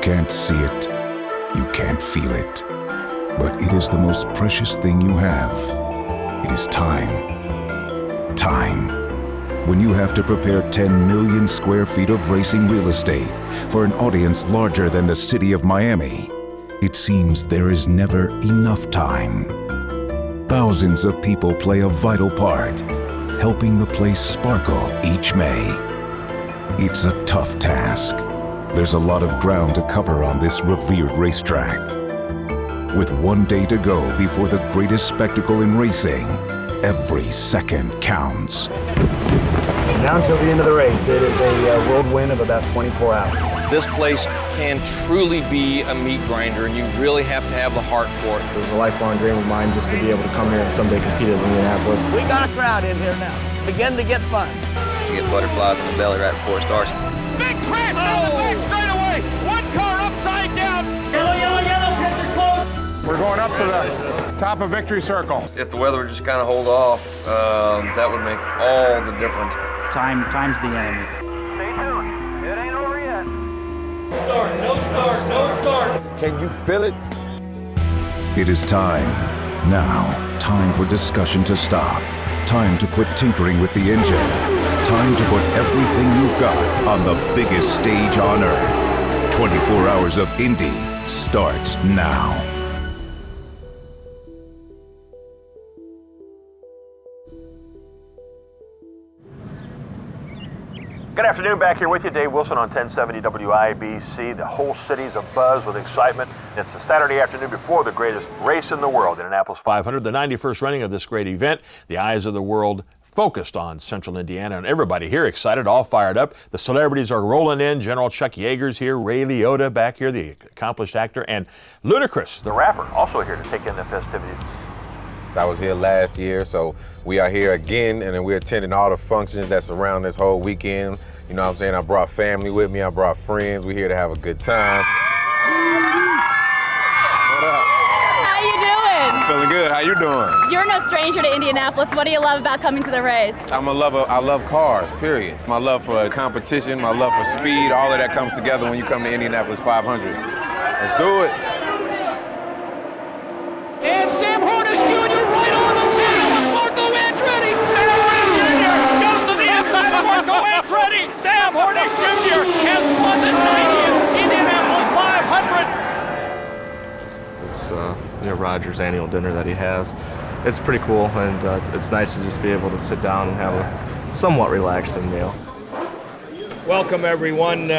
can't see it, you can't feel it, but it is the most precious thing you have. It is time. Time. When you have to prepare 10 million square feet of racing real estate for an audience larger than the city of Miami, it seems there is never enough time. Thousands of people play a vital part, helping the place sparkle each May. It's a tough task. There's a lot of ground to cover on this revered racetrack. With one day to go before the greatest spectacle in racing, every second counts. Now until the end of the race, it is a whirlwind of about 24 hours. This place can truly be a meat grinder, and you really have to have the heart for it. It was a lifelong dream of mine just to be able to come here and someday compete in Indianapolis. We got a crowd in here now. Begin to get fun. You get butterflies in the belly right before it starts. Big crash down the back straightaway. One car upside down. Yellow, yellow, yellow, pits are closed. We're going up to the top of Victory Circle. If the weather would just kind of hold off, that would make all the difference. Time's the enemy. Stay tuned. It ain't over yet. Start, no start, no start. Can you feel it? It is time. Now, time for discussion to stop. Time to quit tinkering with the engine. Time to put everything you've got on the biggest stage on Earth. 24 hours of Indy starts now. Good afternoon, back here with you, Dave Wilson on 1070 WIBC. The whole city's abuzz with excitement. It's the Saturday afternoon before the greatest race in the world, Indianapolis 500, the 91st running of this great event. The eyes of the world focused on Central Indiana, and everybody here excited, all fired up. The celebrities are rolling in. General Chuck Yeager's here, Ray Liotta back here, the accomplished actor, and Ludacris, the rapper, also here to take in the festivities. I was here last year, so we are here again, and then we're attending all the functions that surround this whole weekend. You know what I'm saying? I brought family with me, I brought friends. We're here to have a good time. What up? How you doing? I'm feeling good. How you doing? You're no stranger to Indianapolis. What do you love about coming to the race? I'm a lover. I love cars, period. My love for competition, my love for speed, all of that comes together when you come to Indianapolis 500. Let's do it. And Sam Hornish Jr. right on the tail of Marco Andretti. Sam Hornish Jr. goes to the inside of Marco Andretti. Sam Hornish Jr. has won the 90th Indianapolis 500. It's Roger's annual dinner that he has. It's pretty cool, and it's nice to just be able to sit down and have a somewhat relaxing meal. Welcome, everyone.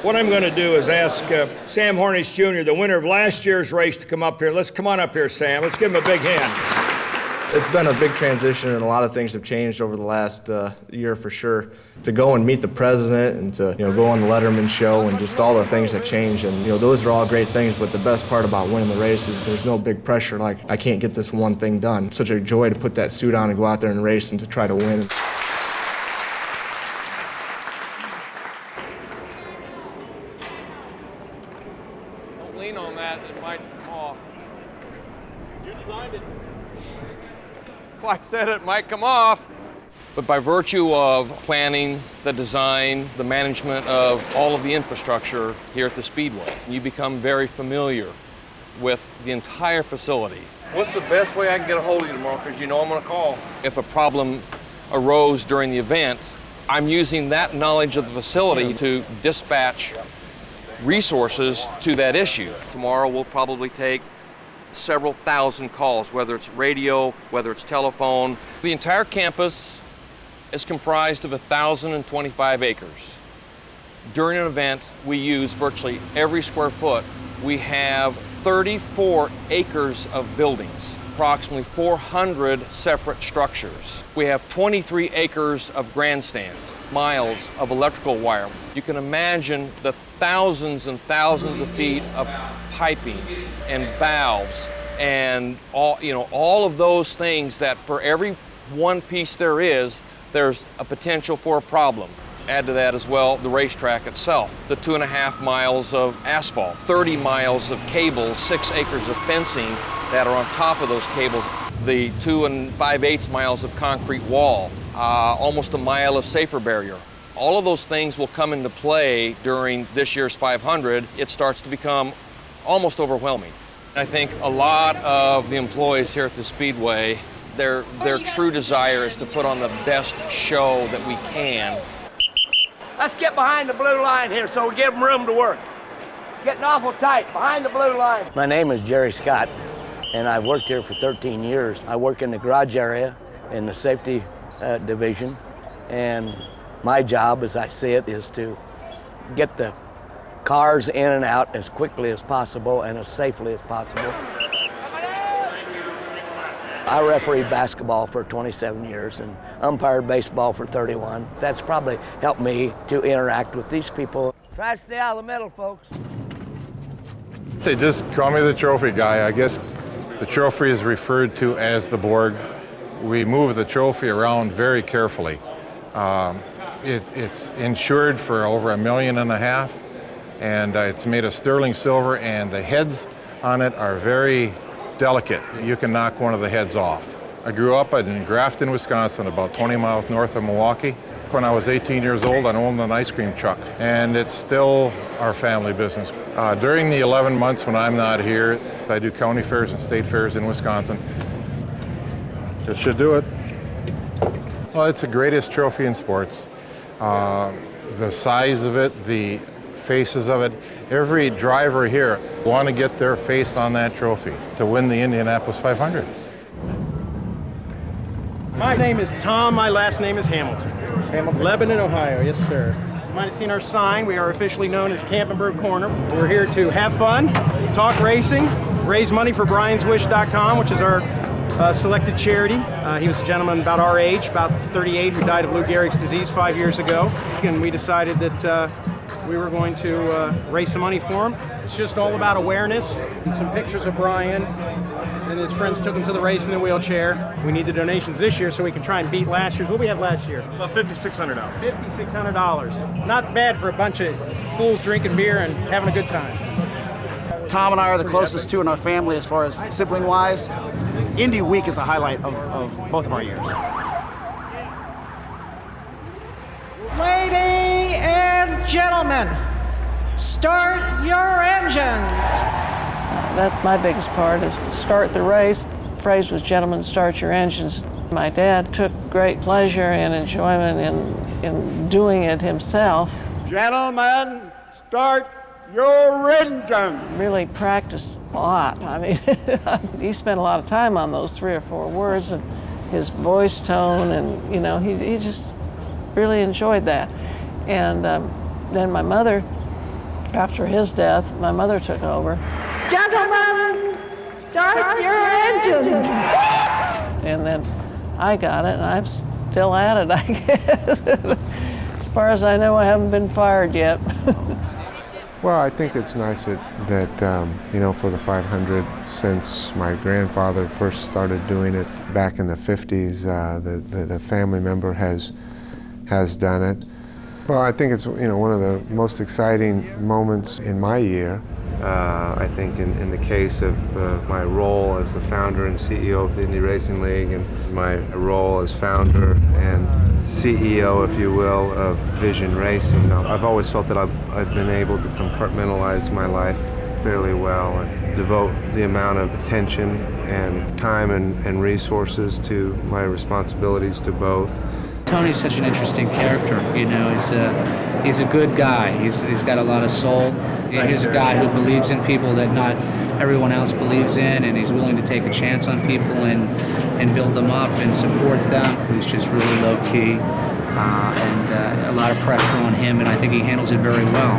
What I'm going to do is ask Sam Hornish Jr., the winner of last year's race, to come up here. Let's come on up here, Sam. Let's give him a big hand. It's been a big transition, and a lot of things have changed over the last year for sure. To go and meet the president and to go on the Letterman show and just all the things that changed, and those are all great things. But the best part about winning the race is there's no big pressure. Like, I can't get this one thing done. It's such a joy to put that suit on and go out there and race and to try to win. On that, it might come off. You designed it. Well, I said it might come off. But by virtue of planning, the design, the management of all of the infrastructure here at the Speedway, you become very familiar with the entire facility. What's the best way I can get a hold of you tomorrow? Because you know I'm going to call. If a problem arose during the event, I'm using that knowledge of the facility to dispatch resources to that issue. Tomorrow we'll probably take several thousand calls, whether it's radio, whether it's telephone. The entire campus is comprised of 1,025 acres. During an event, we use virtually every square foot. We have 34 acres of buildings, approximately 400 separate structures. We have 23 acres of grandstands, miles of electrical wire. You can imagine the thousands and thousands of feet of piping and valves and all of those things that for every one piece there's a potential for a problem. Add to that as well the racetrack itself, the 2.5 miles of asphalt, 30 miles of cables, 6 acres of fencing that are on top of those cables, the 2 5/8 miles of concrete wall, almost a mile of safer barrier, all of those things will come into play during this year's 500. It starts to become almost overwhelming. I think a lot of the employees here at the Speedway, their true desire is to put on the best show that we can. Let's get behind the blue line here so we give them room to work. Getting awful tight, behind the blue line. My name is Jerry Scott, and I've worked here for 13 years. I work in the garage area in the safety division, and my job, as I see it, is to get the cars in and out as quickly as possible and as safely as possible. I refereed basketball for 27 years and umpired baseball for 31. That's probably helped me to interact with these people. Try to stay out of the middle, folks. Say, just call me the trophy guy. I guess the trophy is referred to as the Borg. We move the trophy around very carefully. It's insured for over $1.5 million, and it's made of sterling silver, and the heads on it are very delicate. You can knock one of the heads off. I grew up in Grafton, Wisconsin, about 20 miles north of Milwaukee. When I was 18 years old, I owned an ice cream truck, and it's still our family business. During the 11 months when I'm not here, I do county fairs and state fairs in Wisconsin. It should do it. Well, it's the greatest trophy in sports. The size of it, the faces of it, every driver here want to get their face on that trophy to win the Indianapolis 500. My name is Tom, my last name is Hamilton. Lebanon, Ohio, yes sir. You might have seen our sign. We are officially known as Camp and Brew Corner. We're here to have fun, talk racing, raise money for BriansWish.com, which is our selected charity. He was a gentleman about our age, about 38, who died of Lou Gehrig's disease 5 years ago. And we decided that we were going to raise some money for him. It's just all about awareness. And some pictures of Brian, and his friends took him to the race in a wheelchair. We need the donations this year so we can try and beat last year's. What did we have last year? About $5,600. $5,600. Not bad for a bunch of fools drinking beer and having a good time. Tom and I are the closest to in our family as far as sibling-wise. Indy Week is a highlight of both of our years. Ladies and gentlemen, start your engines. That's my biggest part, is start the race. The phrase was, gentlemen, start your engines. My dad took great pleasure and enjoyment in doing it himself. Gentlemen, start your engines. Really practiced a lot. I mean, he spent a lot of time on those 3 or 4 words, and his voice tone, and you know, he just really enjoyed that. And then my mother, after his death, my mother took over. Gentlemen, start your engines. And then I got it, and I'm still at it, I guess. As far as I know, I haven't been fired yet. Well, I think it's nice that you know, for the 500, since my grandfather first started doing it back in the 50s, the family member has done it. Well, I think it's, you know, one of the most exciting moments in my year. I think in the case of my role as the founder and CEO of the Indy Racing League, and my role as founder and CEO, if you will, of Vision Racing, I've always felt that I've been able to compartmentalize my life fairly well and devote the amount of attention and time and resources to my responsibilities to both. Tony's such an interesting character, you know. He's a good guy. He's got a lot of soul. He's a guy who believes in people that not everyone else believes in, and he's willing to take a chance on people and build them up and support them. He's just really low key, and a lot of pressure on him, and I think he handles it very well.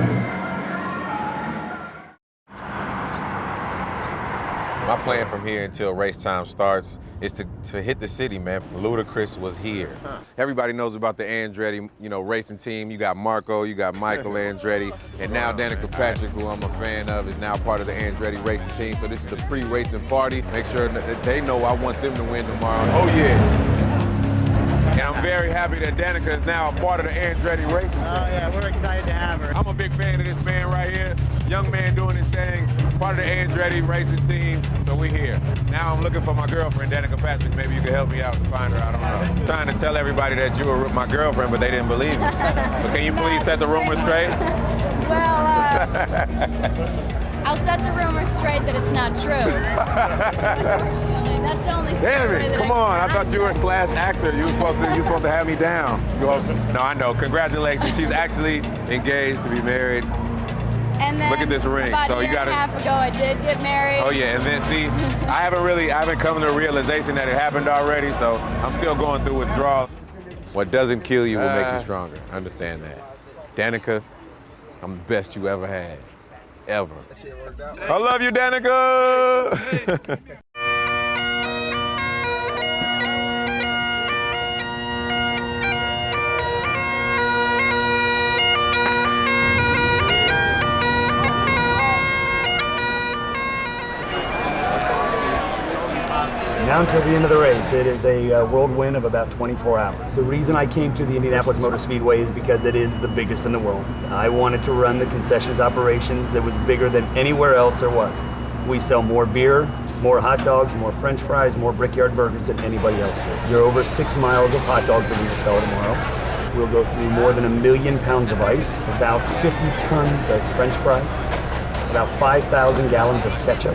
My plan from here until race time starts is to hit the city, man. Ludacris was here. Everybody knows about the Andretti, you know, racing team. You got Marco, you got Michael Andretti, and now Danica Patrick, who I'm a fan of, is now part of the Andretti racing team. So this is the pre-racing party. Make sure that they know I want them to win tomorrow. Oh yeah. And I'm very happy that Danica is now a part of the Andretti Racing team. Oh yeah, we're excited to have her. I'm a big fan of this man right here. Young man doing his thing, part of the Andretti Racing team, so we're here. Now I'm looking for my girlfriend, Danica Patrick. Maybe you can help me out to find her, I don't know. I'm trying to tell everybody that you were my girlfriend, but they didn't believe me. So can you please set the rumors straight? Well, I'll set the rumor straight that it's not true. Unfortunately, that's the only story. Damn it, come on. I thought you were / actor. You were supposed to have me down. No, I know. Congratulations. She's actually engaged to be married. And then look at this ring. About so a you year and a half ago, I did get married. Oh yeah, and then see, I haven't come to the realization that it happened already, so I'm still going through withdrawals. What doesn't kill you will make you stronger. Understand that. Danica, I'm the best you ever had. Ever. I love you, Danica! Down to the end of the race. It is a world win of about 24 hours. The reason I came to the Indianapolis Motor Speedway is because it is the biggest in the world. I wanted to run the concessions operations that was bigger than anywhere else there was. We sell more beer, more hot dogs, more french fries, more Brickyard burgers than anybody else did. There are over 6 miles of hot dogs that we will sell tomorrow. We'll go through more than 1 million pounds of ice, about 50 tons of french fries, about 5,000 gallons of ketchup.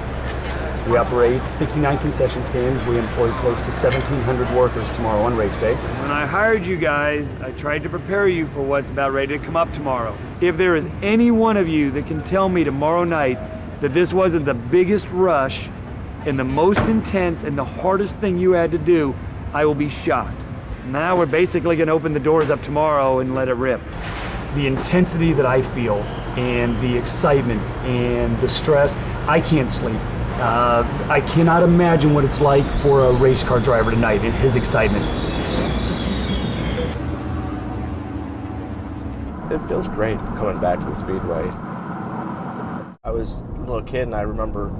We operate 69 concession stands. We employ close to 1,700 workers tomorrow on race day. When I hired you guys, I tried to prepare you for what's about ready to come up tomorrow. If there is any one of you that can tell me tomorrow night that this wasn't the biggest rush and the most intense and the hardest thing you had to do, I will be shocked. Now we're basically going to open the doors up tomorrow and let it rip. The intensity that I feel and the excitement and the stress, I can't sleep. I cannot imagine what it's like for a race car driver tonight and his excitement. It feels great coming back to the Speedway. I was a little kid and I remember,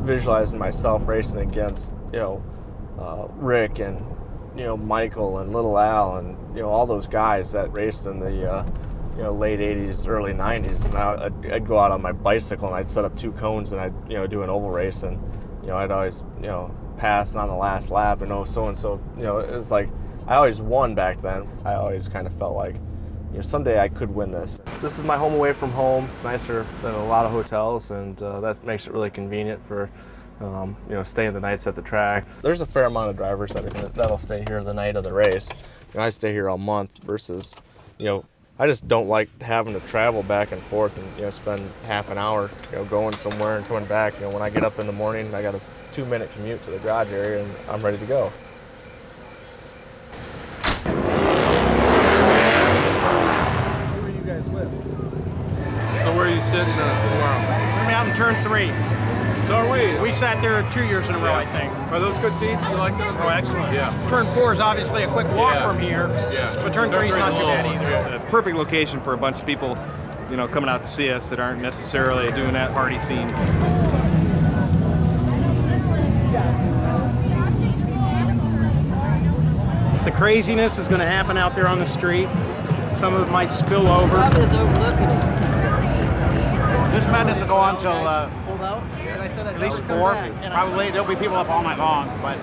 visualizing myself racing against, Rick and, Michael and Little Al and, all those guys that raced in the, late 80s, early 90s, and I'd go out on my bicycle and I'd set up 2 cones and I'd, do an oval race and, I'd always, pass on the last lap and so-and-so, it was like, I always won back then. I always kind of felt like, someday I could win this. This is my home away from home. It's nicer than a lot of hotels and that makes it really convenient for, staying the nights at the track. There's a fair amount of drivers that'll stay here the night of the race. I stay here all month versus, I just don't like having to travel back and forth and spend half an hour going somewhere and coming back. When I get up in the morning, I got a 2-minute commute to the garage area and I'm ready to go. Where you guys live? So where are you sitting tomorrow? We're gonna be out in turn 3. So are we. We sat there 2 years in a row, I think. Are those good seats? You like those? Oh, excellent. Yeah. Turn 4 is obviously a quick walk from here, but turn 3 is not too bad either. Yeah. Perfect location for a bunch of people, coming out to see us that aren't necessarily doing that party scene. The craziness is going to happen out there on the street. Some of it might spill over. This madness will go on till at least 4. Probably there'll be people up all night long, but.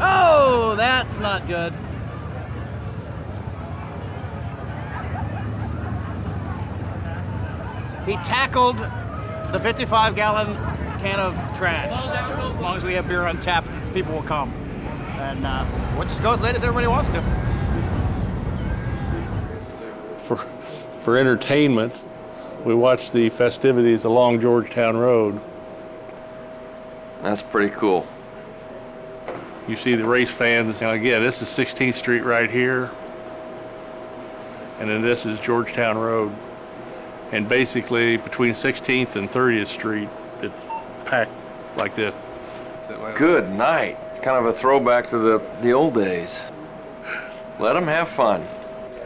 Oh, that's not good. He tackled the 55-gallon can of trash. As long as we have beer on tap, people will come. And we'll just go as late as everybody wants to. For entertainment, we watch the festivities along Georgetown Road. That's pretty cool. You see the race fans. Now again, this is 16th Street right here. And then this is Georgetown Road. And basically between 16th and 30th Street, it's packed like this. Good night. It's kind of a throwback to the old days. Let them have fun.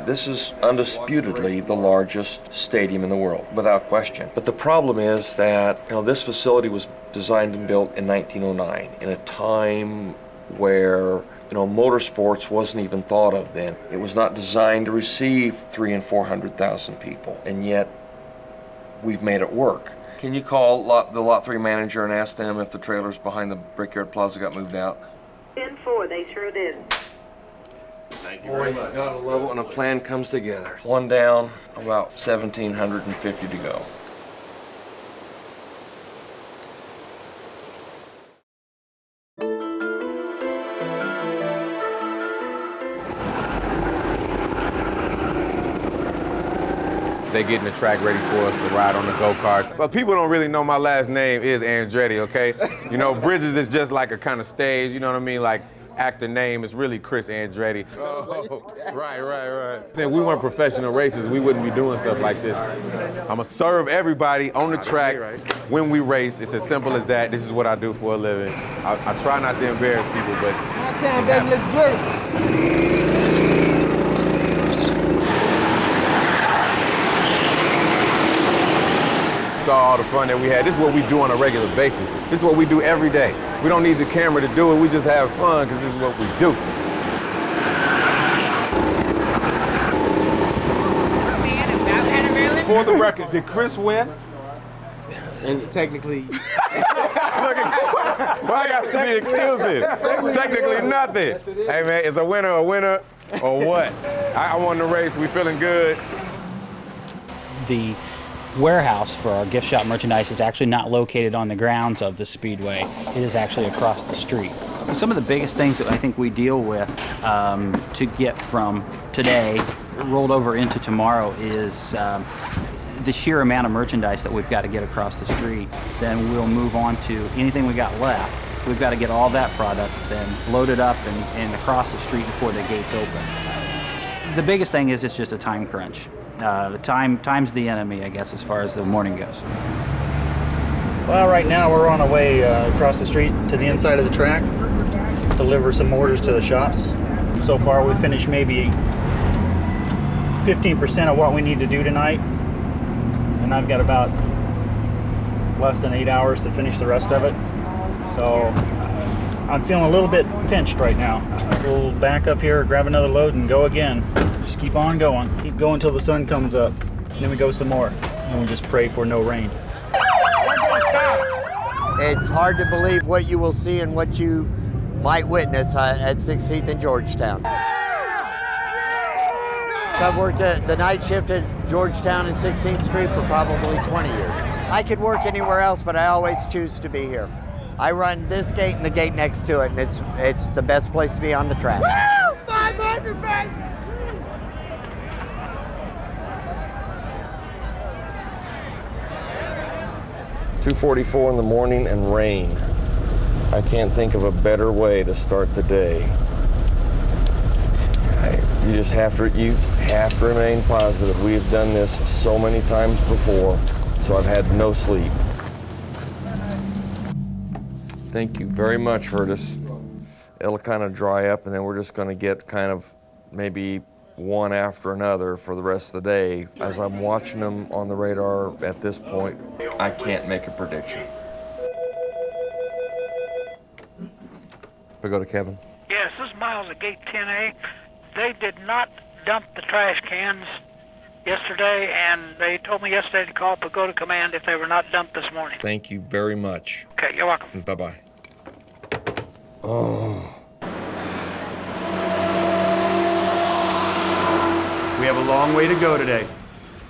This is undisputedly the largest stadium in the world, without question. But the problem is that this facility was designed and built in 1909 in a time where You know, motorsports wasn't even thought of then. It was not designed to receive 300,000 and 400,000 people, and yet we've made it work. Can you call the Lot 3 manager and ask them if the trailers behind the Brickyard Plaza got moved out? 10-4, they sure did. Thank you very much. Gotta love it when a plan comes together. One down, about 1,750 to go. They getting the track ready for us to ride on the go-karts. But people don't really know my last name is Andretti, okay? You know, Bridges is just like a kind of stage, you know what I mean? Like, actor name is really Chris Andretti. Oh, right. If we weren't professional racers, we wouldn't be doing stuff like this. I'ma serve everybody on the track when we race. It's as simple as that. This is what I do for a living. I try not to embarrass people, but... Let's blur. Saw all the fun that we had. This is what we do on a regular basis. This is what we do every day. We don't need the camera to do it. We just have fun because this is what we do. For the record, did Chris win? And technically... Why I got to be exclusive? Technically nothing. Hey man, is a winner or what? I won the race. We feeling good. The warehouse for our gift shop merchandise is actually not located on the grounds of the Speedway. It is actually across the street. Some of the biggest things that I think we deal with to get from today rolled over into tomorrow is the sheer amount of merchandise that we've got to get across the street. Then we'll move on to anything we got left. We've got to get all that product then loaded up and across the street before the gates open. The biggest thing is it's just a time crunch. Time's the enemy, I guess, as far as the morning goes. Well, right now we're on our way across the street to the inside of the track, deliver some orders to the shops. So far we finished maybe 15% of what we need to do tonight, and I've got about less than 8 hours to finish the rest of it. So I'm feeling a little bit pinched right now. We'll back up here, grab another load, and go again. Just keep on going. Keep going till the sun comes up. Then we go some more. And we just pray for no rain. It's hard to believe what you will see and what you might witness at 16th and Georgetown. I've worked the night shift at Georgetown and 16th Street for probably 20 years. I could work anywhere else, but I always choose to be here. I run this gate and the gate next to it, and it's the best place to be on the track. Woo! 500, baby! .244 in the morning and rain. I can't think of a better way to start the day. You just have to remain positive. We have done this so many times before, so I've had no sleep. Thank you very much, Curtis. It'll kind of dry up, and then we're just going to get kind of maybe one after another for the rest of the day. As I'm watching them on the radar at this point, I can't make a prediction. Pagoda Kevin. Yes, this is Miles at Gate 10A. They did not dump the trash cans yesterday, and they told me yesterday to call Pagoda Command if they were not dumped this morning. Thank you very much. Okay, you're welcome. Bye-bye. Oh. We have a long way to go today.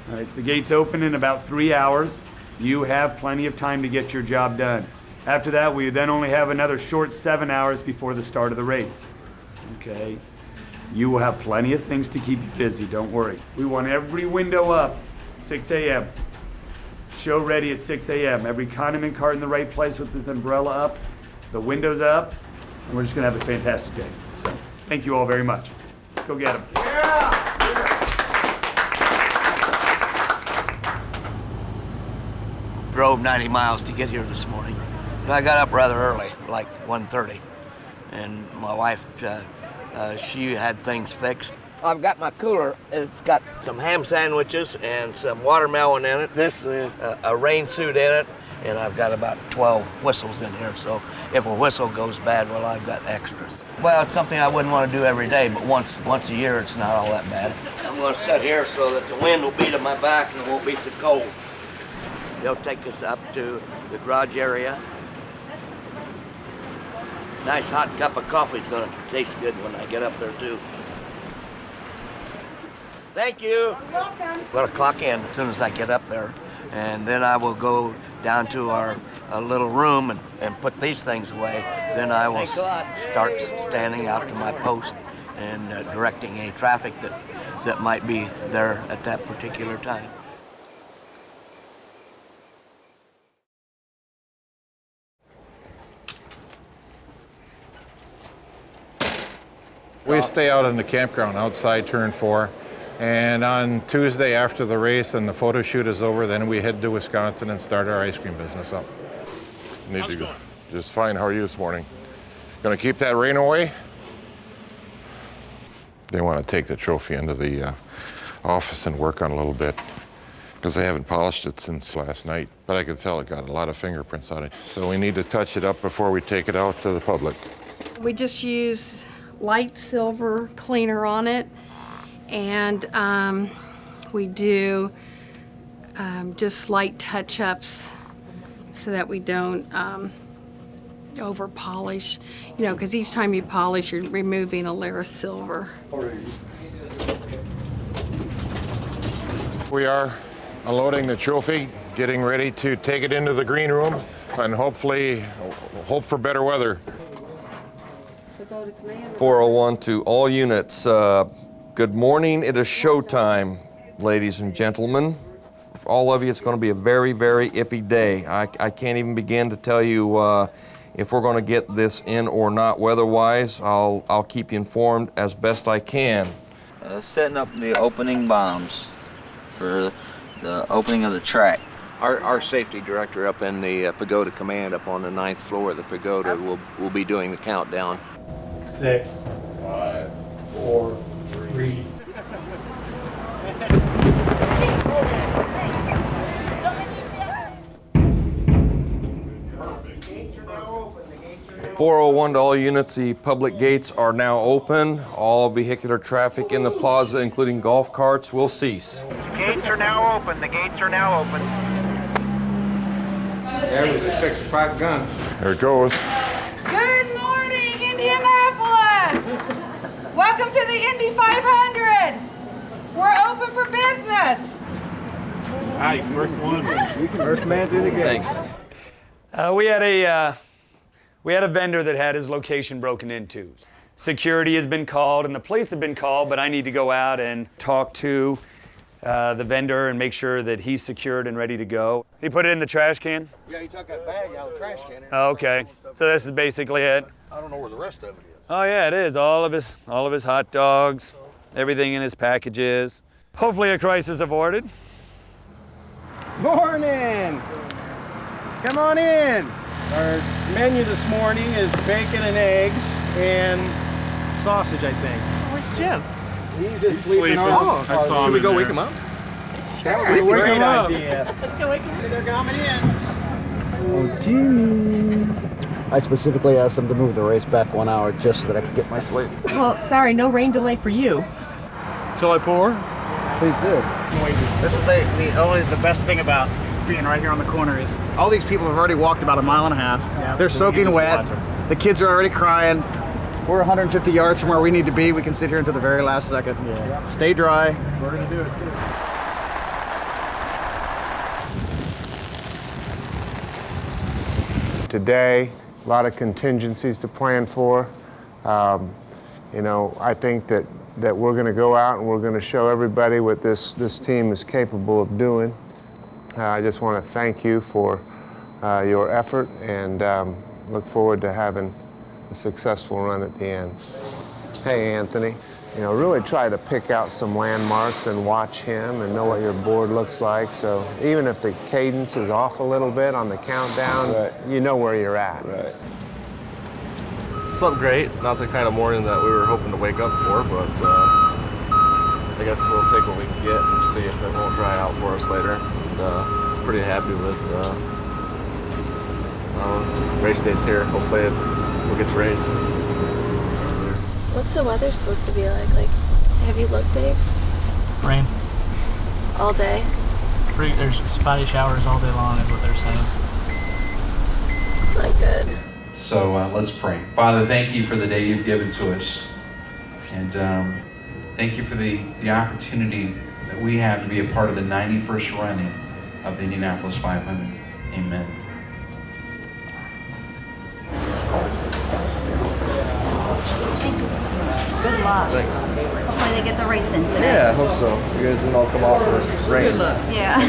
All right, the gates open in about 3 hours. You have plenty of time to get your job done. After that, we then only have another short 7 hours before the start of the race. Okay? You will have plenty of things to keep you busy, don't worry. We want every window up, 6 a.m. Show ready at 6 a.m. Every condiment cart in the right place with this umbrella up, the windows up, and we're just gonna have a fantastic day. So, thank you all very much. Let's go get them. Drove 90 miles to get here this morning. I got up rather early, like 1:30, and my wife, she had things fixed. I've got my cooler. It's got some ham sandwiches and some watermelon in it. This is a rain suit in it, and I've got about 12 whistles in here, so if a whistle goes bad, well, I've got extras. Well, it's something I wouldn't want to do every day, but once a year, it's not all that bad. I'm going to sit here so that the wind will beat at my back and it won't be so cold. They'll take us up to the garage area. Nice hot cup of coffee is going to taste good when I get up there, too. Thank you. You're welcome. Well, clock in as soon as I get up there, and then I will go down to our little room and put these things away. Then I will start standing out to my post and directing any traffic that might be there at that particular time. We stay out in the campground outside Turn 4, and on Tuesday after the race and the photo shoot is over, then we head to Wisconsin and start our ice cream business up. Need to go. Just fine. How are you this morning? Gonna keep that rain away? They want to take the trophy into the office and work on it a little bit because they haven't polished it since last night. But I could tell it got a lot of fingerprints on it. So we need to touch it up before we take it out to the public. We just use light silver cleaner on it, and we do just slight touch-ups so that we don't over polish, you know, because each time you polish you're removing a layer of silver. We are unloading the trophy, getting ready to take it into the green room and hopefully hope for better weather. 401 to all units. Good morning. It is showtime, ladies and gentlemen. For all of you, it's going to be a very, very iffy day. I can't even begin to tell you if we're going to get this in or not weather-wise. I'll keep you informed as best I can. Setting up the opening bombs for the opening of the track. Our safety director up in the Pagoda Command up on the 9th floor of the Pagoda will be doing the countdown. 6, 5, 4, 3. Perfect. 401 to all units, the public gates are now open. All vehicular traffic in the plaza, including golf carts, will cease. The gates are now open. The gates are now open. There was a 6-o'clock gun. There it goes. Good morning, Indianapolis! Welcome to the Indy 500. We're open for business. Nice, first one. First man through the gate. Thanks. We had a vendor that had his location broken into. Security has been called and the police have been called, but I need to go out and talk to the vendor and make sure that he's secured and ready to go. He put it in the trash can? Yeah, he took that bag out of the trash can. Oh, okay, so this is basically it. I don't know where the rest of it is. Oh yeah, it is. All of his hot dogs, everything in his packages. Hopefully a crisis averted. Morning! Come on in. Our menu this morning is bacon and eggs and sausage, I think. Where's Jim? He's sleeping. Oh, I saw him. Should we go wake him up? Sure. Wake him up. Let's go wake him up. They're coming in. Oh, Jimmy. I specifically asked them to move the race back 1 hour just so that I could get my sleep. Well, sorry, no rain delay for you. Shall I pour? Please do. This is the best thing about being right here on the corner is all these people have already walked about 1.5 miles. Yeah, they're soaking wet. The kids are already crying. We're 150 yards from where we need to be. We can sit here until the very last second. Yeah. Stay dry. We're gonna do it too. Today, a lot of contingencies to plan for. You know, I think that we're going to go out and we're going to show everybody what this team is capable of doing. I just want to thank you for your effort and look forward to having a successful run at the end. Hey, Anthony, you know, really try to pick out some landmarks and watch him and know what your board looks like. So even if the cadence is off a little bit on the countdown, you know where you're at. Right. Slept great. Not the kind of morning that we were hoping to wake up for, but I guess we'll take what we can get and see if it won't dry out for us later. And, pretty happy with Race day's here. Hopefully we'll get to race. What's the weather supposed to be like? Like, have you looked, Dave? Rain. All day? There's spotty showers all day long is what they're saying. Not good. So let's pray. Father, thank you for the day you've given to us. And thank you for the opportunity that we have to be a part of the 91st running of the Indianapolis 500. Amen. Good luck. Thanks. Hopefully they get the race in today. Yeah, I hope so. You guys didn't all come off for rain. Good luck. Yeah.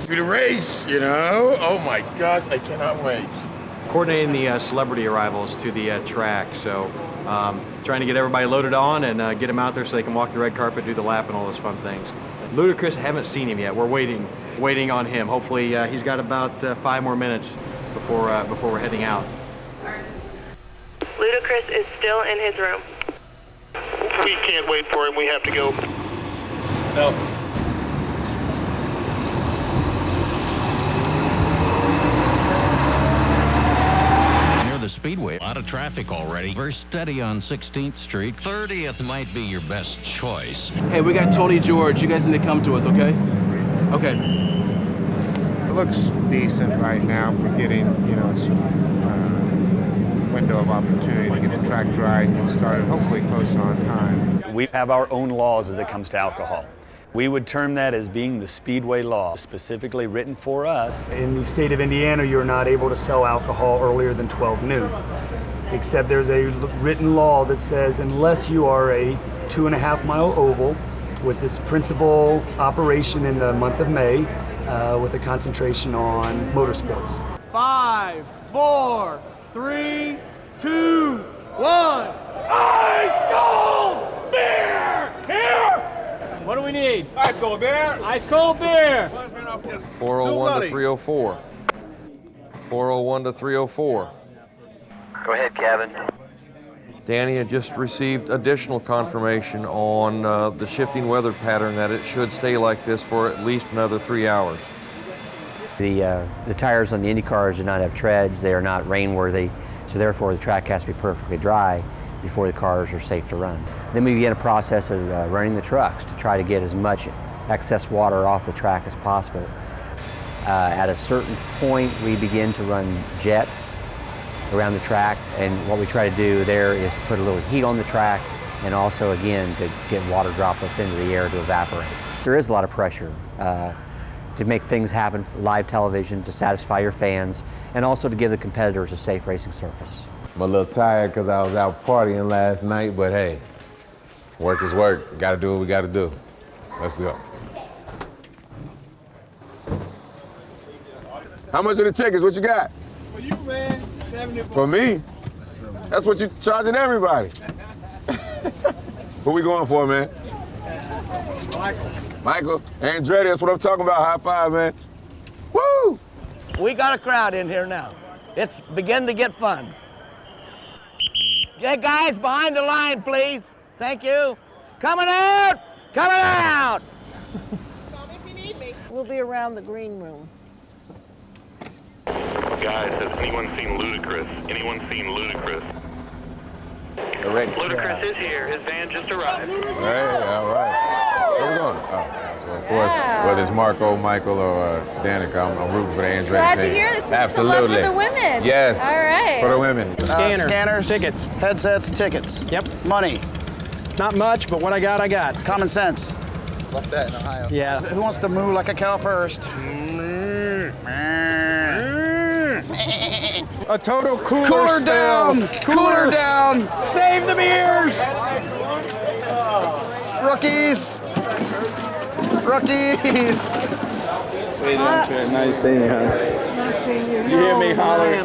To the race, you know? Oh my gosh, I cannot wait. Coordinating the celebrity arrivals to the track, so trying to get everybody loaded on and get them out there so they can walk the red carpet, do the lap, and all those fun things. Ludacris, haven't seen him yet. We're waiting on him. Hopefully he's got about 5 more minutes before we're heading out. Ludacris is still in his room. We can't wait for him. We have to go. No. Near the Speedway, a lot of traffic already. Very steady on 16th Street. 30th might be your best choice. Hey, we got Tony George. You guys need to come to us, okay? Okay. It looks decent right now for getting, window of opportunity to get the track dry and get started, hopefully close on time. We have our own laws as it comes to alcohol. We would term that as being the Speedway law, specifically written for us. In the state of Indiana, you're not able to sell alcohol earlier than 12 noon, except there's a written law that says unless you are a 2.5-mile oval with this principal operation in the month of May with a concentration on motorsports. 5, 4, 3, 2, 1. Ice cold beer! Here! What do we need? Ice cold beer. Ice cold beer. 401 to 304. 401 to 304. Go ahead, Kevin. Danny had just received additional confirmation on the shifting weather pattern that it should stay like this for at least another 3 hours. The tires on the Indy cars do not have treads. They are not rainworthy, so therefore the track has to be perfectly dry before the cars are safe to run. Then we begin a process of running the trucks to try to get as much excess water off the track as possible. At a certain point, we begin to run jets around the track, and what we try to do there is put a little heat on the track and also, again, to get water droplets into the air to evaporate. There is a lot of pressure to make things happen for live television, to satisfy your fans, and also to give the competitors a safe racing surface. I'm a little tired because I was out partying last night, but hey, work is work. Got to do what we got to do. Let's go. How much are the tickets? What you got? For you, man. 74. For me? That's what you charging everybody. Who we going for, man? Michael, Andretti, that's what I'm talking about. High five, man. Woo! We got a crowd in here now. It's beginning to get fun. Yeah, guys, behind the line, please. Thank you. Coming out! Coming out! We'll be around the green room. Guys, has anyone seen Ludacris? Anyone seen Ludacris? Ready. Ludacris is here. His van just arrived. Hey, all right. Where we going? Oh, so of course, whether it's Marco, Michael, or Danica, I'm rooting for the Andretti Glad team. to hear this. Absolutely. For the women. Yes. All right. For the women. Scanners, tickets, headsets, tickets. Yep. Money. Not much, but what I got, I got. Common sense. Left that in Ohio. Yeah. Who wants to moo like a cow first? A total cooler down. Cooler down. Save the beers. Rookies. Rookies. Way down there. Nice seeing you, huh? Nice seeing you. Did you hear me holler?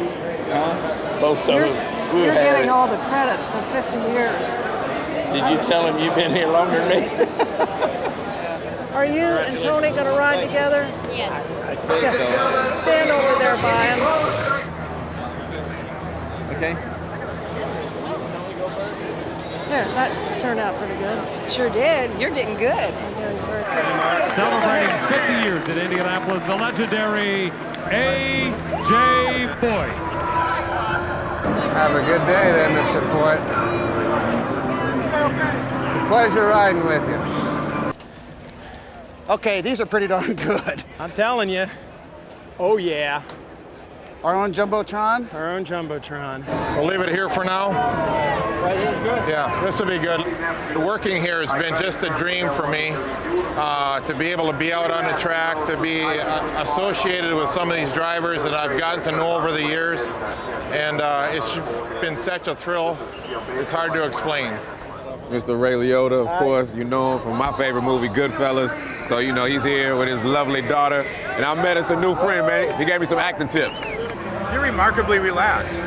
Huh? Both of them. You're getting all the credit for 50 years. Did you tell him you've been here longer than me? Are you and Tony going to ride together? Yes. I think so. Stand over there by him. Okay. Yeah, that turned out pretty good. Sure did. You're getting good. Celebrating 50 years in Indianapolis, the legendary A.J. Foyt. Have a good day there, Mr. Foyt. It's a pleasure riding with you. Okay, these are pretty darn good. I'm telling you. Oh, yeah. Our own Jumbotron? Our own Jumbotron. We'll leave it here for now. Right here's good. Yeah, this will be good. Working here has been just a dream for me. To be able to be out on the track, to be associated with some of these drivers that I've gotten to know over the years. And it's been such a thrill, it's hard to explain. Mr. Ray Liotta, of course, you know him from my favorite movie, Goodfellas. So, you know, he's here with his lovely daughter. And I met us a new friend, man. He gave me some acting tips. You're remarkably relaxed.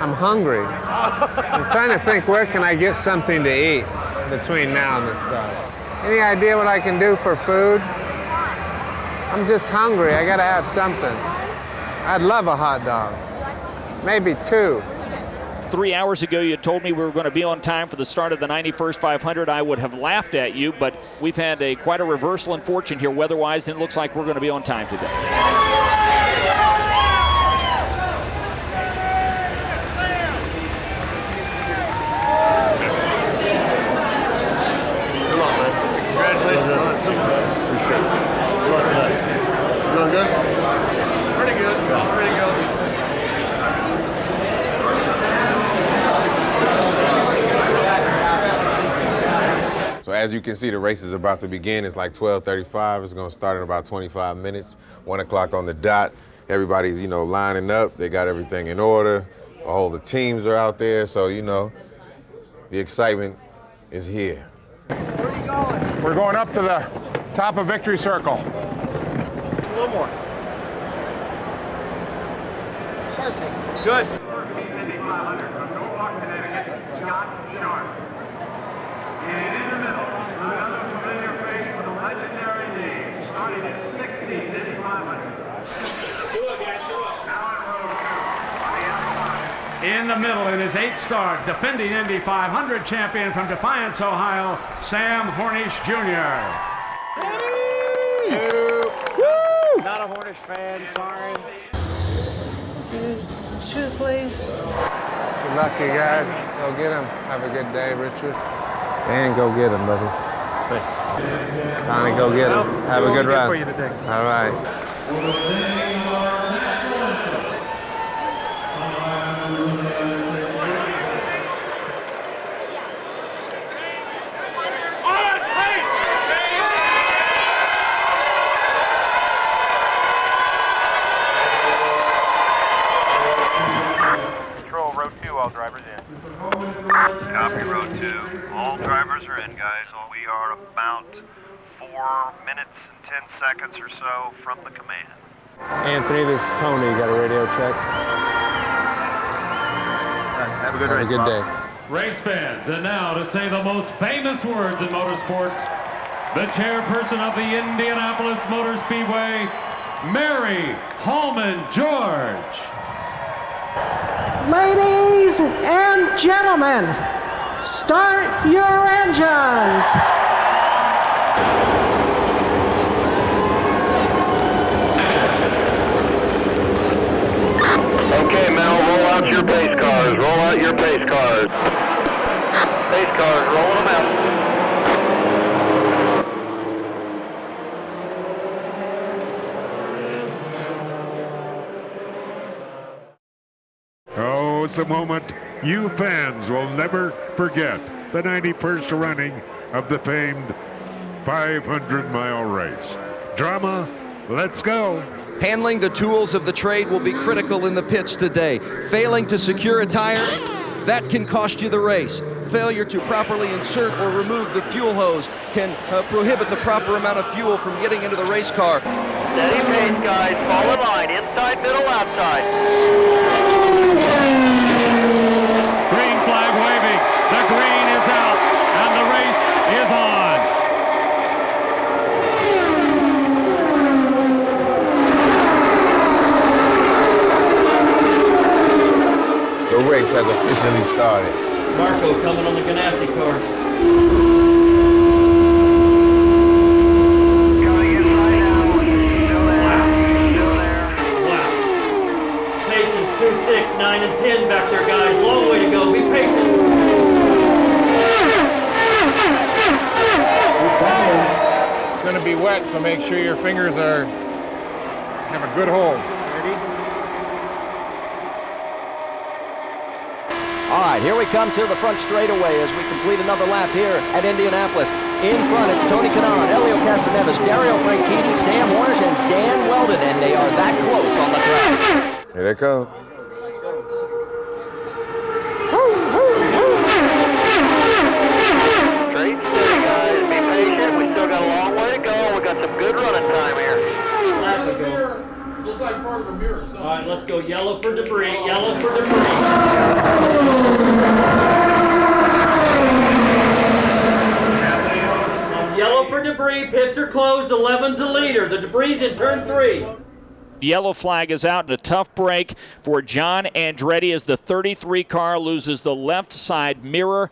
I'm hungry. I'm trying to think, where can I get something to eat between now and the start? Any idea what I can do for food? I'm just hungry. I gotta have something. I'd love a hot dog. Maybe 2. 3 hours ago, you told me we were going to be on time for the start of the 91st 500. I would have laughed at you, but we've had quite a reversal in fortune here weather-wise, and it looks like we're going to be on time today. Congratulations on that super. Appreciate it. You doing good? Pretty good. Pretty good. So as you can see, the race is about to begin. It's like 12:35. It's going to start in about 25 minutes. 1 o'clock on the dot. Everybody's, you know, lining up. They got everything in order. All the teams are out there. So, you know, the excitement is here. We're going up to the top of Victory Circle. A little more. Perfect. Good. In the middle, in his 8th start, defending Indy 500 champion from Defiance, Ohio, Sam Hornish Jr. Not a Hornish fan, sorry. Shoot, please. Good luck, you guys. Go get him. Have a good day, Richard. And go get him, buddy. Thanks. Donnie, go get him. Have a good run. For you today. All right. All drivers in. Copy, road 2. All drivers are in, guys. We are about 4 minutes and 10 seconds or so from the command. Anthony, this is Tony. You got a radio check? Have a good Have race, a good day. Race fans, and now to say the most famous words in motorsports, the chairperson of the Indianapolis Motor Speedway, Mary HULMAN George. Ladies and gentlemen, start your engines. Okay, Mel, roll out your pace cars. Roll out your pace cars. Pace cars, rolling them out. Oh, it's a moment you fans will never forget. The 91st running of the famed 500-mile race. Drama, let's go. Handling the tools of the trade will be critical in the pits today. Failing to secure a tire, that can cost you the race. Failure to properly insert or remove the fuel hose can prohibit the proper amount of fuel from getting into the race car. Steady pace, guys. Follow the line. Inside, middle, outside. Green flag waving. The green is out, and the race is on. The race has officially started. Marco coming on the Ganassi cars. Coming inside now. Still there. Wow. Patience, 2, 6, 9, and 10 back there, guys. Long way to go. Be patient. It's going to be wet, so make sure your fingers have a good hold. All right, here we come to the front straightaway as we complete another lap here at Indianapolis. In front, it's Tony Condron, Elio Castroneves, Dario Franchitti, Sam Hornish, and Dan Weldon, and they are that close on the track. Here they come. Straight steady, guys. Be patient. We still got a long way to go. We got some good running time here. Lap ago. Looks like part of a mirror. All right, let's go. Yellow for debris. Yellow for debris. Yellow for debris. Pits are closed. 11's the leader. The debris in turn 3. Yellow flag is out, and a tough break for John Andretti as the 33 car loses the left side mirror.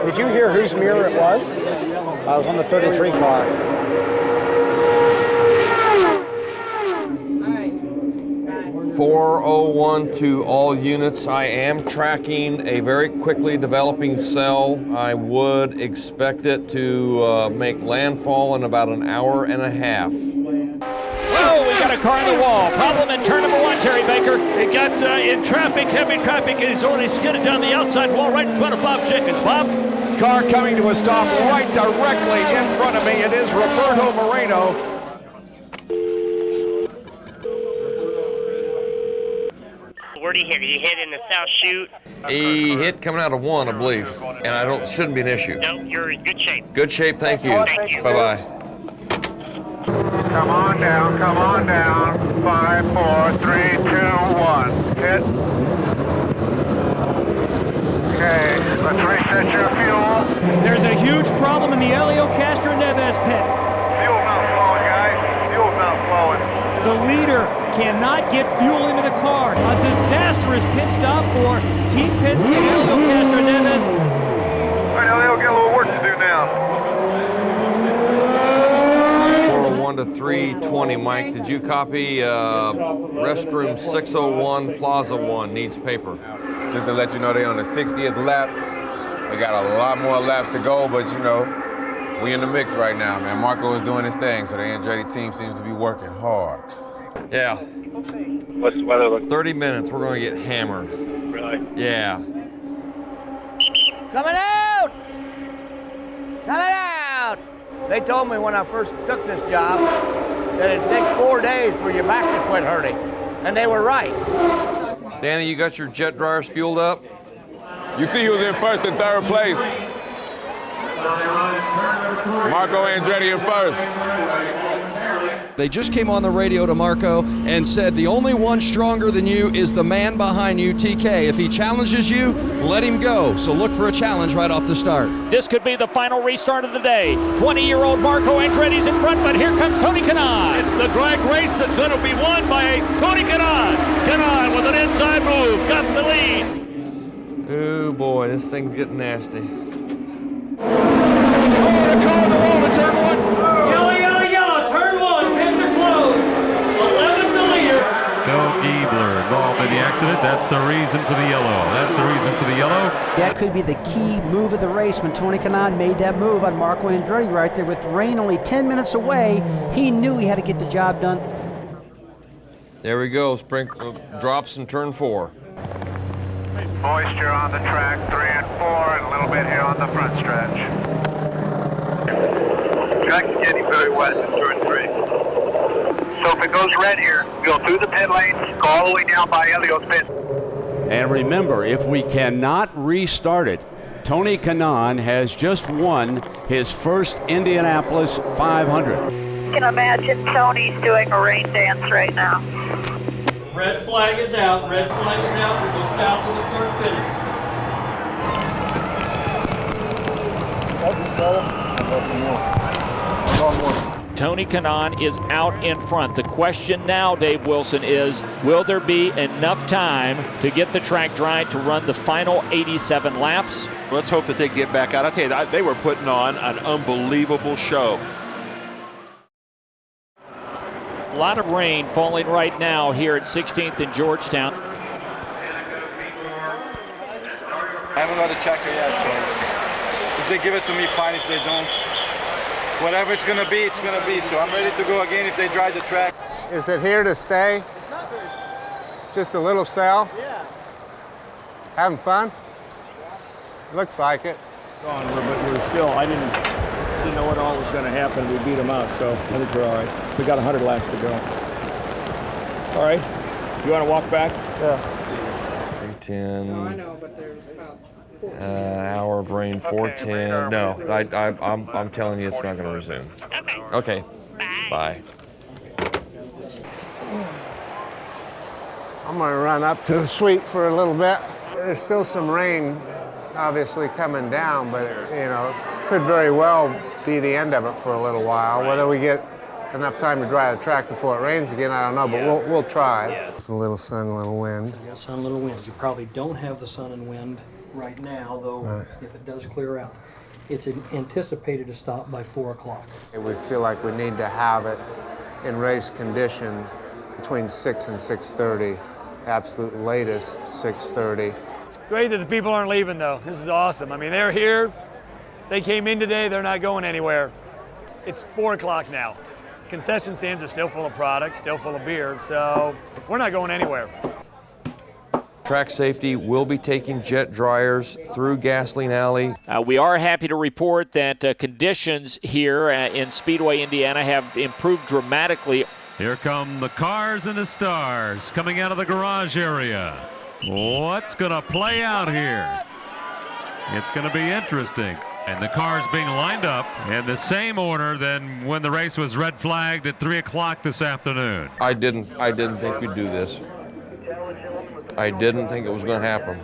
Did you hear whose mirror it was? I was on the 33 car. 401 to all units. I am tracking a very quickly developing cell. I would expect it to make landfall in about an hour and a half. Oh, we got a car in the wall. Problem in turn number 1, Terry Baker. It got in traffic, heavy traffic, and he's already skidded down the outside wall right in front of Bob Jenkins. Bob? Car coming to a stop right directly in front of me. It is Roberto Moreno. Where'd he hit? He hit in the south chute? He hit coming out of 1, I believe, and shouldn't be an issue. No, you're in good shape. Good shape, thank you. Thank you. Bye-bye. Come on down. Come on down. 5, 4, 3, 2, 1. Hit. Okay, let's reset your fuel. There's a huge problem in the Elio Castroneves pit. Fuel's not flowing, guys. Fuel's not flowing. The leader cannot get fuel into the car. A disastrous pit stop for Team Penske and Elio Castroneves. All right, now they'll get a little work to do now. 401 to 320, Mike. Did you copy restroom 601, Plaza 1 needs paper? Just to let you know, they're on the 60th lap. They got a lot more laps to go, but you know, we in the mix right now, man. Marco is doing his thing, so the Andretti team seems to be working hard. Yeah. What's the weather look? 30 minutes, we're going to get hammered. Really? Yeah. Coming out! Coming out! They told me when I first took this job that it'd take 4 days for your back to quit hurting. And they were right. Danny, you got your jet dryers fueled up? You see he was in first and third place. Marco Andretti in first. They just came on the radio to Marco and said the only one stronger than you is the man behind you, TK. If he challenges you, let him go. So look for a challenge right off the start. This could be the final restart of the day. 20-year-old Marco Andretti's in front, but here comes Tony Kanaan. It's the drag race that's going to be won by Tony Kanaan. Kanaan with an inside move, got the lead. Oh boy, this thing's getting nasty. Yellow, yellow, yellow. Turn 1. Pits are closed. 11's the leader. Phil Giebler involved in the accident. That's the reason for the yellow. That's the reason for the yellow. That could be the key move of the race when Tony Kanaan made that move on Marco Andretti right there with rain only 10 minutes away. He knew he had to get the job done. There we go, drops in turn 4. Moisture on the track, 3 and 4, and a little bit here on the front stretch. Track's getting very wet in turn 3. So if it goes red here, go through the pit lanes, go all the way down by Elio's pit. And remember, if we cannot restart it, Tony Kanaan has just won his first Indianapolis 500. You can imagine Tony's doing a rain dance right now. Red flag is out. Red flag is out. We go south of the start finish. Tony Kanaan is out in front. The question now, Dave Wilson, is will there be enough time to get the track dry to run the final 87 laps? Let's hope that they get back out. I tell you, they were putting on an unbelievable show. A lot of rain falling right now here at 16th in Georgetown. I haven't got a checker yet, so if they give it to me, fine. If they don't, whatever it's gonna be, it's gonna be. So I'm ready to go again if they dry the track. Is it here to stay? It's not very. Just a little cell? Yeah. Having fun? Looks like it. But we're still, I didn't know what all was going to happen. We beat them out, so I think we're all right. We got 100 laps to go. All right. You want to walk back? Yeah. 310. No, I know, but there's about 14. Hour of rain, 410. No, I'm telling you, it's not going to resume. Okay. Bye. I'm going to run up to the suite for a little bit. There's still some rain obviously coming down, but you know, could very well be the end of it for a little while. Whether we get enough time to dry the track before it rains again, I don't know, but we'll try. It's a little sun, a little wind. You got sun, a little wind. You probably don't have the sun and wind right now, though. Right. If it does clear out, it's anticipated to stop by 4 o'clock. We feel like we need to have it in race condition between 6 and 6:30, absolute latest 6:30. Great that the people aren't leaving, though. This is awesome. I mean, they're here. They came in today. They're not going anywhere. It's 4 o'clock now. Concession stands are still full of products, still full of beer, so we're not going anywhere. Track safety will be taking jet dryers through Gasoline Alley. We are happy to report that conditions here in Speedway, Indiana have improved dramatically. Here come the cars and the stars coming out of the garage area. What's going to play out here? It's going to be interesting. And the cars being lined up in the same order than when the race was red flagged at 3 o'clock this afternoon. I didn't think we'd do this. I didn't think it was going to happen.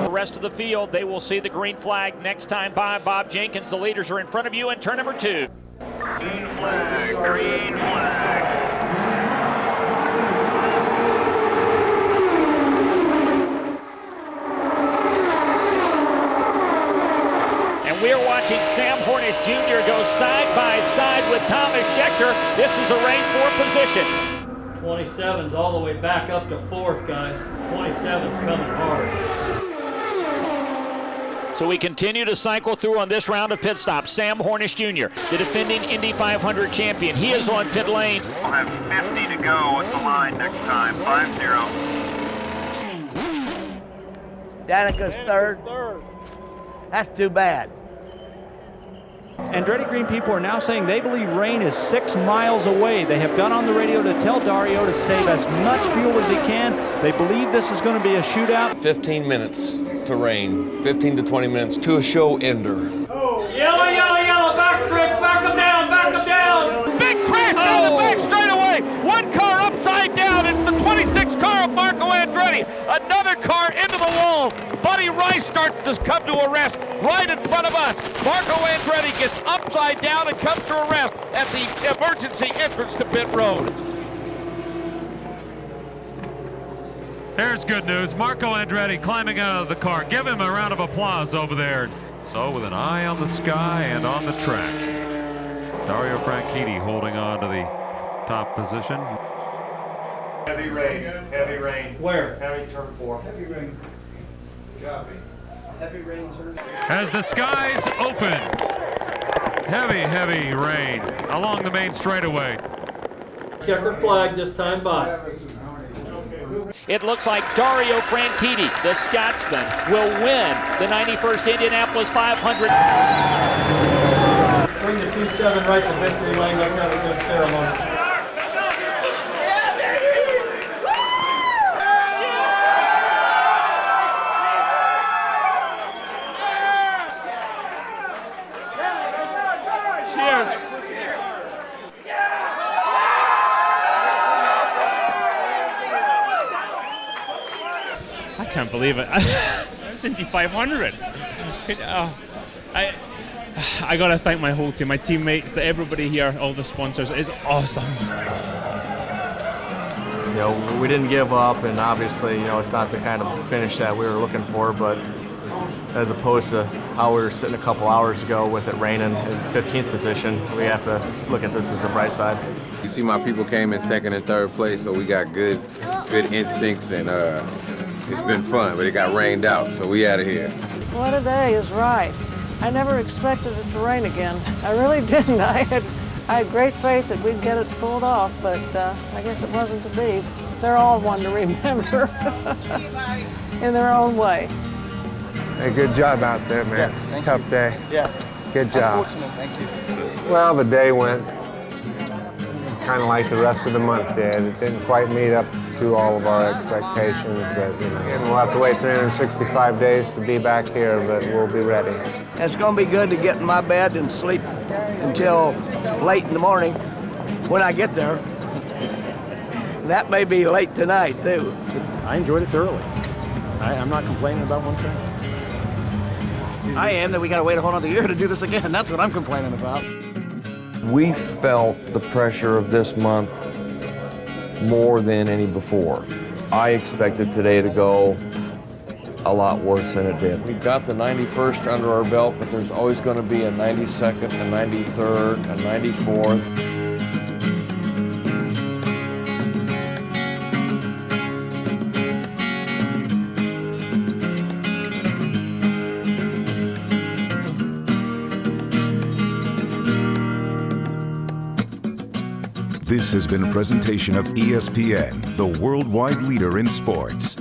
The rest of the field, they will see the green flag next time by Bob Jenkins. The leaders are in front of you in turn number 2. Green flag, green flag. And we're watching Sam Hornish Jr. go side by side with Thomas Schechter. This is a race for position. 27's all the way back up to 4th, guys. 27's coming hard. So we continue to cycle through on this round of pit stops. Sam Hornish Jr., the defending Indy 500 champion. He is on pit lane. We'll have 50 to go at the line next time, 5-0. Danica's third. That's too bad. Andretti Green people are now saying they believe rain is 6 miles away. They have gone on the radio to tell Dario to save as much fuel as he can. They believe this is going to be a shootout. 15 minutes to rain, 15 to 20 minutes to a show ender. Oh, yellow, yellow, yellow, back stretch, back them down, back them down. Big crash down the back straightaway. One car upside down. It's the 26 car of Marco Andretti. Another car into the wall. Buddy Rice starts to come to a rest right in front of us. Marco Andretti gets upside down and comes to a rest at the emergency entrance to pit road. There's good news. Marco Andretti climbing out of the car. Give him a round of applause over there. So with an eye on the sky and on the track, Dario Franchitti holding on to the top position. Heavy rain, heavy rain. Where? Heavy turn 4. Heavy rain. Copy. Heavy rain, sir. As the skies open, heavy rain along the main straightaway. Checkered flag this time by. It looks like Dario Franchitti, the Scotsman, will win the 91st Indianapolis 500. Bring the 27 right to victory lane. Let's have a good ceremony. I can't believe it. It's Indy 500. I gotta thank my whole team, my teammates, everybody here, all the sponsors. It's awesome. You know, we didn't give up, and obviously, you know, it's not the kind of finish that we were looking for, but as opposed to how we were sitting a couple hours ago with it raining in 15th position, we have to look at this as a bright side. You see, my people came in second and third place, so we got good instincts, and it's been fun, but it got rained out, so we out of here. What a day is right. I never expected it to rain again. I really didn't. I had great faith that we'd get it pulled off, but I guess it wasn't to be. They're all one to remember in their own way. Hey, good job out there, man. It's a tough day. Yeah. Good job. Unfortunate, thank you. Well, the day went kind of like the rest of the month did. It didn't quite meet up to all of our expectations, but you know, and we'll have to wait 365 days to be back here, but we'll be ready. It's going to be good to get in my bed and sleep until late in the morning when I get there. That may be late tonight, too. I enjoyed it thoroughly. I'm not complaining about one thing. I am that we got to wait a whole other year to do this again. That's what I'm complaining about. We felt the pressure of this month more than any before. I expected today to go a lot worse than it did. We've got the 91st under our belt, but there's always going to be a 92nd, a 93rd, a 94th. This has been a presentation of ESPN, the worldwide leader in sports.